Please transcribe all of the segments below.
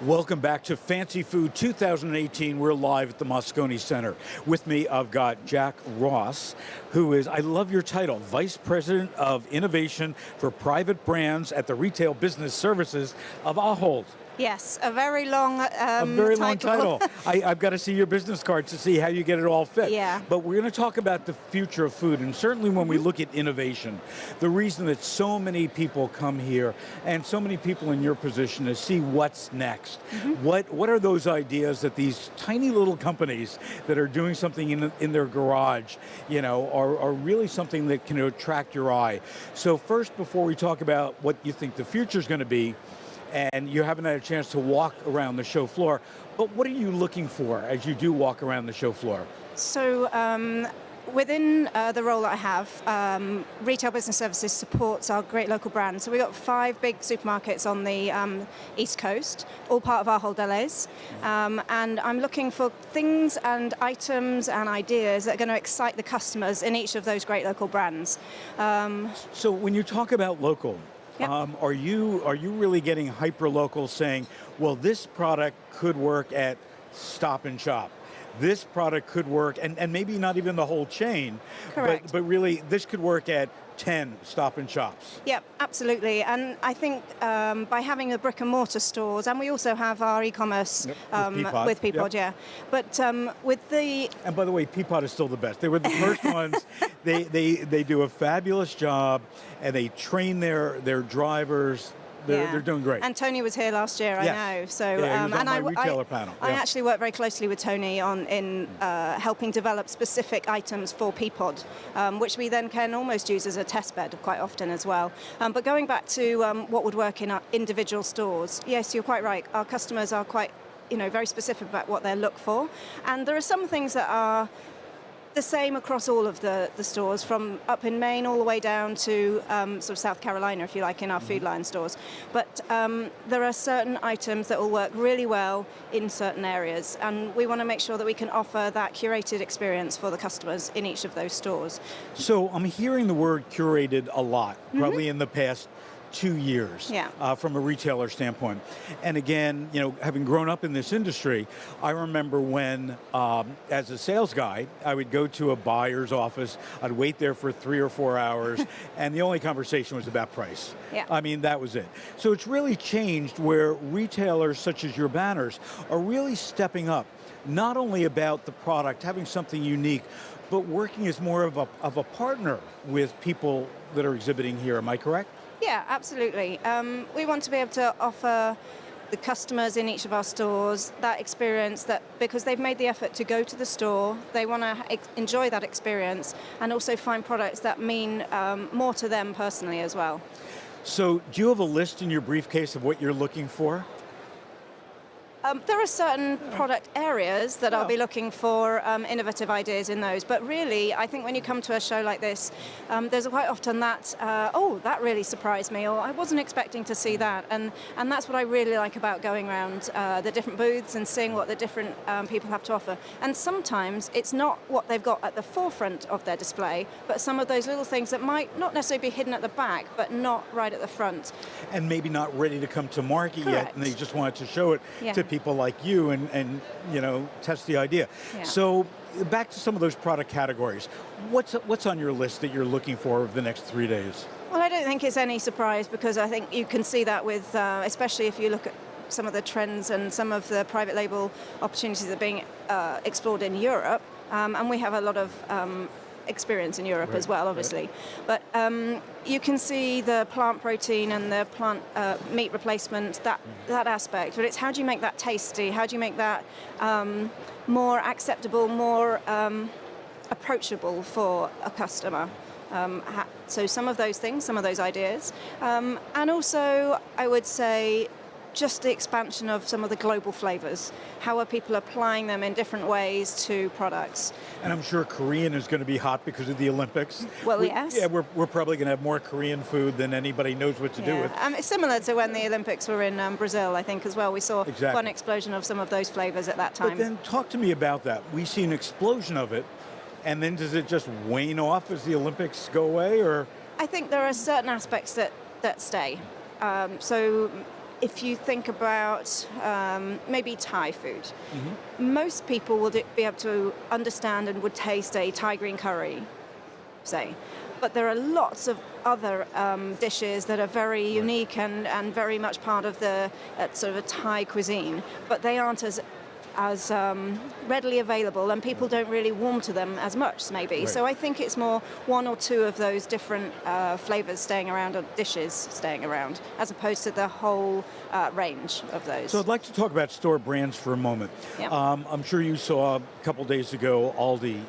Welcome back to Fancy Food 2018. We're live at the Moscone Center. With me, I've got Jack Ross, who is, I love your title, Vice President of Innovation for Private Brands at the Retail Business Services of Ahold. Yes, a very long A very long title. I've got to see your business card to see how you get it all fit. Yeah. But we're going to talk about the future of food, and certainly when we look at innovation, the reason that so many people come here and so many people in your position is see what's next. What are those ideas that these tiny little companies that are doing something in their garage, you know, are really something that can attract your eye. So first, before we talk about what you think the future is going to be, and you haven't had a chance to walk around the show floor, but what are you looking for as you do walk around the show floor? So within the role that I have, Retail Business Services supports our great local brands. So we've got 5 big supermarkets on the East Coast, all part of Ahold Delhaize. And I'm looking for things and items and ideas that are going to excite the customers in each of those great local brands. So when you talk about local, Yep. are you really getting hyper-local saying, well, this product could work at Stop and Shop. This product could work, and maybe not even the whole chain, Correct. but really this could work at 10 Stop and Shops. Yep, absolutely. And I think by having the brick and mortar stores, and we also have our e-commerce with Peapod, Yep. yeah. But with the... And by the way, Peapod is still the best. They were the first ones. They do a fabulous job, and they train their drivers. They're doing great. And Tony was here last year, Yes. I know. So, he was on and my retailer panel. I Yeah. actually work very closely with Tony in helping develop specific items for Peapod, which we then can almost use as a test bed quite often as well. But going back to what would work in our individual stores, yes, you're quite right. Our customers are quite, very specific about what they look for. And there are some things that are the same across all of the stores, from up in Maine all the way down to sort of South Carolina, if you like, in our Food Line stores. But there are certain items that will work really well in certain areas, and we want to make sure that we can offer that curated experience for the customers in each of those stores. So I'm hearing the word curated a lot, probably in the past 2 years, from a retailer standpoint. And again, having grown up in this industry, I remember when, as a sales guy, I would go to a buyer's office, I'd wait there for 3 or 4 hours, and the only conversation was about price. Yeah. I mean, that was it. So it's really changed where retailers such as your banners are really stepping up, not only about the product, having something unique, but working as more of a partner with people that are exhibiting here. Am I correct? Yeah, absolutely. We want to be able to offer the customers in each of our stores that experience, that because they've made the effort to go to the store, they want to enjoy that experience and also find products that mean more to them personally as well. So do you have a list in your briefcase of what you're looking for? There are certain product areas that I'll be looking for innovative ideas in those, but really I think when you come to a show like this, there's quite often that, that really surprised me, or I wasn't expecting to see that, and that's what I really like about going around the different booths and seeing what the different people have to offer. And sometimes it's not what they've got at the forefront of their display, but some of those little things that might not necessarily be hidden at the back, but not right at the front. And maybe not ready to come to market yet, and they just wanted to show it to people like you and test the idea. Yeah. So back to some of those product categories. What's on your list that you're looking for over the next 3 days? Well, I don't think it's any surprise, because I think you can see that with, especially if you look at some of the trends and some of the private label opportunities that are being explored in Europe, and we have a lot of experience in Europe as well, obviously. But you can see the plant protein and the plant meat replacement, that aspect. But it's how do you make that tasty? How do you make that more acceptable, more approachable for a customer? So some of those things, some of those ideas. And also, I would say, just the expansion of some of the global flavors. How are people applying them in different ways to products? And I'm sure Korean is going to be hot because of the Olympics. Well, yes. Yeah, we're probably going to have more Korean food than anybody knows what to do with. It's similar to when the Olympics were in Brazil, I think, as well. We saw one explosion of some of those flavors at that time. But then talk to me about that. We see an explosion of it, and then does it just wane off as the Olympics go away, or? I think there are certain aspects that stay. So if you think about maybe Thai food, most people will be able to understand and would taste a Thai green curry, say. But there are lots of other dishes that are very unique and very much part of the sort of a Thai cuisine, but they aren't as readily available, and people don't really warm to them as much, maybe. Right. So I think it's more one or two of those different flavors staying around, or dishes staying around, as opposed to the whole range of those. So I'd like to talk about store brands for a moment. Yeah. I'm sure you saw a couple days ago Aldi,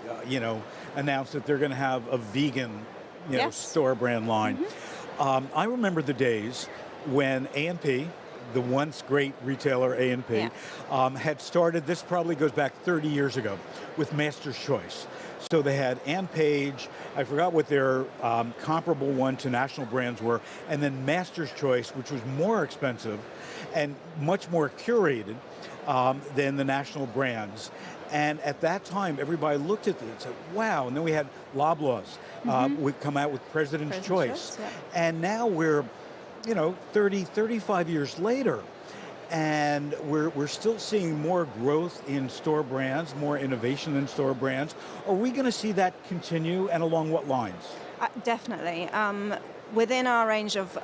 announced that they're going to have a vegan, Yes. store brand line. I remember the days when A&P, the once great retailer A&P, had started, this probably goes back 30 years ago, with Master's Choice. So they had Ann Page, I forgot what their comparable one to national brands were, and then Master's Choice, which was more expensive and much more curated than the national brands. And at that time, everybody looked at it and said, wow. And then we had Loblaws would come out with President's Choice. And now we're 30, 35 years later, and we're still seeing more growth in store brands, more innovation in store brands. Are we going to see that continue, and along what lines? Definitely. Within our range of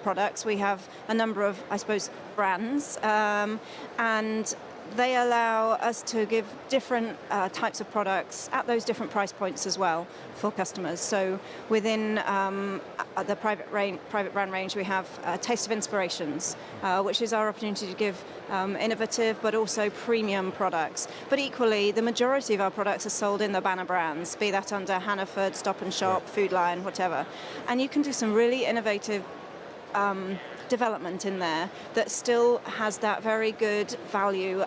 products, we have a number of, I suppose, brands, and they allow us to give different types of products at those different price points as well for customers. So within the private brand range, we have Taste of Inspirations, which is our opportunity to give innovative but also premium products. But equally, the majority of our products are sold in the banner brands, be that under Hannaford, Stop and Shop, Food Lion, whatever. And you can do some really innovative development in there that still has that very good value,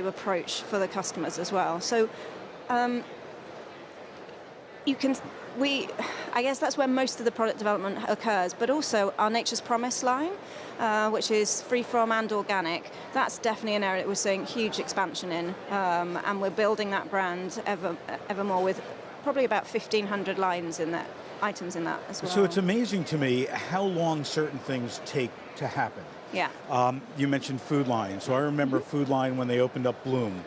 approach for the customers as well. So I guess that's where most of the product development occurs, but also our Nature's Promise line, which is free from and organic. That's definitely an area that we're seeing huge expansion in, and we're building that brand ever more with probably about 1,500 lines in that. Items in that as well. So it's amazing to me how long certain things take to happen. Yeah. You mentioned Food Lion. So I remember Food Lion when they opened up Bloom,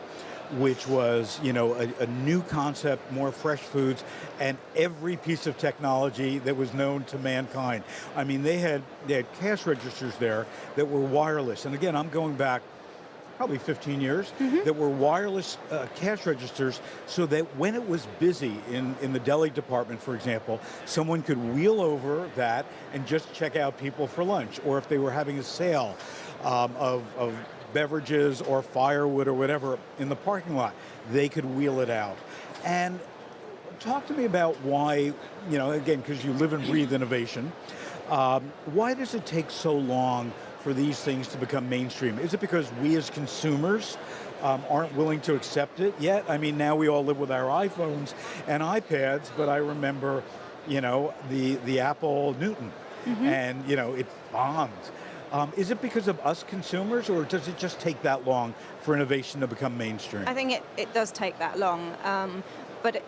which was, a new concept, more fresh foods, and every piece of technology that was known to mankind. I mean, they had cash registers there that were wireless. And again, I'm going back probably 15 years, that were wireless cash registers, so that when it was busy in the deli department, for example, someone could wheel over that and just check out people for lunch. Or if they were having a sale of beverages or firewood or whatever in the parking lot, they could wheel it out. And talk to me about why, again, because you live and breathe innovation, why does it take so long for these things to become mainstream? Is it because we as consumers aren't willing to accept it yet? I mean, now we all live with our iPhones and iPads, but I remember, the Apple Newton, and, it bombed. Is it because of us consumers, or does it just take that long for innovation to become mainstream? I think it does take that long, but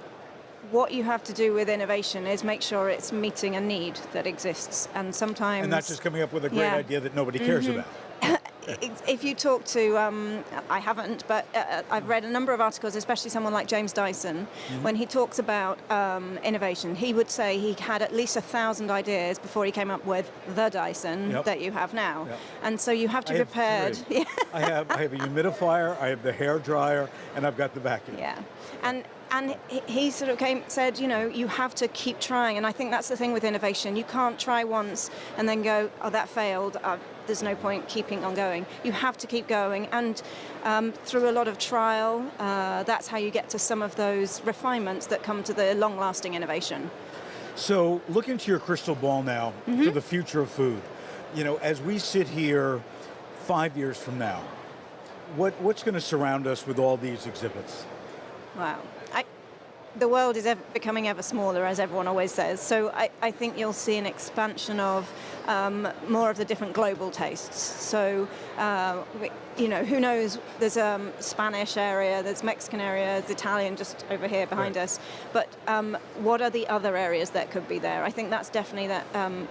what you have to do with innovation is make sure it's meeting a need that exists, and sometimes... And not just coming up with a great idea that nobody cares about. If you talk to, I haven't, but I've read a number of articles, especially someone like James Dyson, when he talks about innovation, he would say he had at least 1,000 ideas before he came up with the Dyson that you have now. And so you have to be prepared. I have a humidifier, I have the hair dryer, and I've got the vacuum. Yeah, and he sort of said, you have to keep trying, and I think that's the thing with innovation. You can't try once and then go, oh, that failed. There's no point keeping on going. You have to keep going, and through a lot of trial, that's how you get to some of those refinements that come to the long-lasting innovation. So look into your crystal ball now for the future of food. As we sit here 5 years from now, what's going to surround us with all these exhibits? Wow. The world is becoming ever smaller, as everyone always says. So I think you'll see an expansion of more of the different global tastes. So, who knows? There's a Spanish area, there's Mexican area, there's Italian just over here behind us. But what are the other areas that could be there? I think that's definitely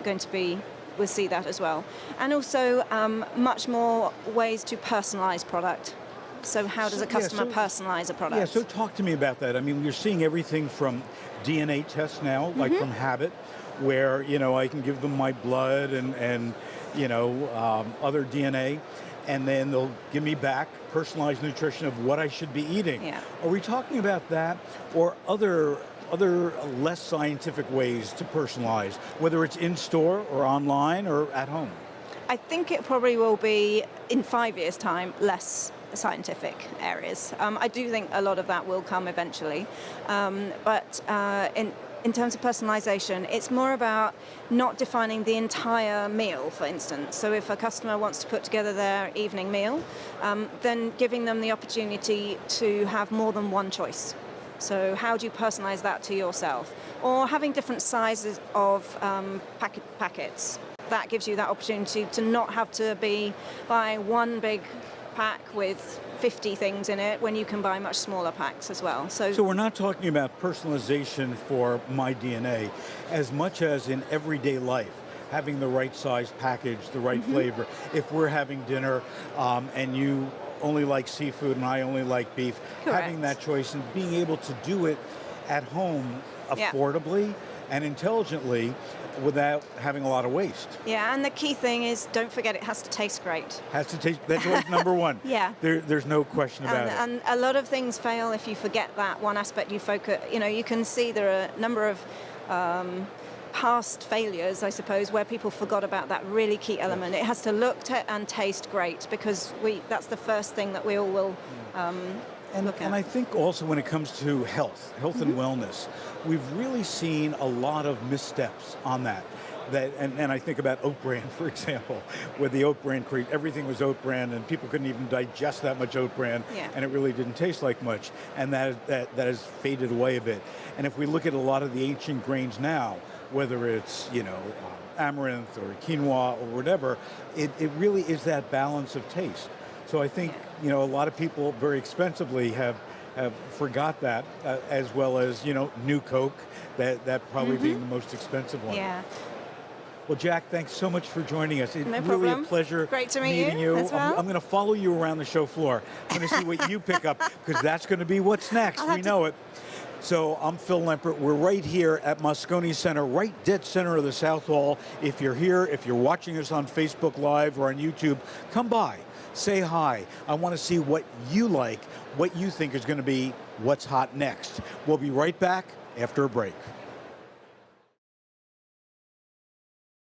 going to be we'll see that as well. And also much more ways to personalize product. So how does a customer personalize a product? Yeah, so talk to me about that. I mean, you're seeing everything from DNA tests now, like from Habit, where, I can give them my blood and other DNA, and then they'll give me back personalized nutrition of what I should be eating. Yeah. Are we talking about that, or other less scientific ways to personalize, whether it's in store or online or at home? I think it probably will be, in 5 years' time, less scientific areas. I do think a lot of that will come eventually. But in terms of personalization, it's more about not defining the entire meal, for instance. So if a customer wants to put together their evening meal, then giving them the opportunity to have more than one choice. So how do you personalize that to yourself? Or having different sizes of packets. That gives you that opportunity to not have to buy one big pack with 50 things in it when you can buy much smaller packs as well. So we're not talking about personalization for my DNA as much as in everyday life, having the right size package, the right flavor. If we're having dinner and you only like seafood and I only like beef, Correct. having that choice and being able to do it at home affordably and intelligently without having a lot of waste. Yeah, and the key thing is, don't forget it has to taste great. Has to taste, that's always number one. Yeah. There's no question about it. And a lot of things fail if you forget that one aspect. You focus, you can see there are a number of past failures, I suppose, where people forgot about that really key element. It has to look and taste great, because that's the first thing that we all will look at. And I think also when it comes to health and wellness, we've really seen a lot of missteps on that. And I think about oat bran, for example, where the oat bran everything was oat bran and people couldn't even digest that much oat bran, and it really didn't taste like much. And that has faded away a bit. And if we look at a lot of the ancient grains now, whether it's, amaranth or quinoa or whatever, it really is that balance of taste. So I think, a lot of people very expensively have forgot that, as well as, New Coke, that probably being the most expensive one. Yeah. Well, Jack, thanks so much for joining us. It's No really problem. a pleasure Great to meet meeting you as well. I'm going to follow you around the show floor. I'm going to see what you pick up, because that's going to be what's next. We know it. So I'm Phil Lempert. We're right here at Moscone Center, right dead center of the South Hall. If you're here, if you're watching us on Facebook Live or on YouTube, come by, say hi. I want to see what you like, what you think is going to be what's hot next. We'll be right back after a break.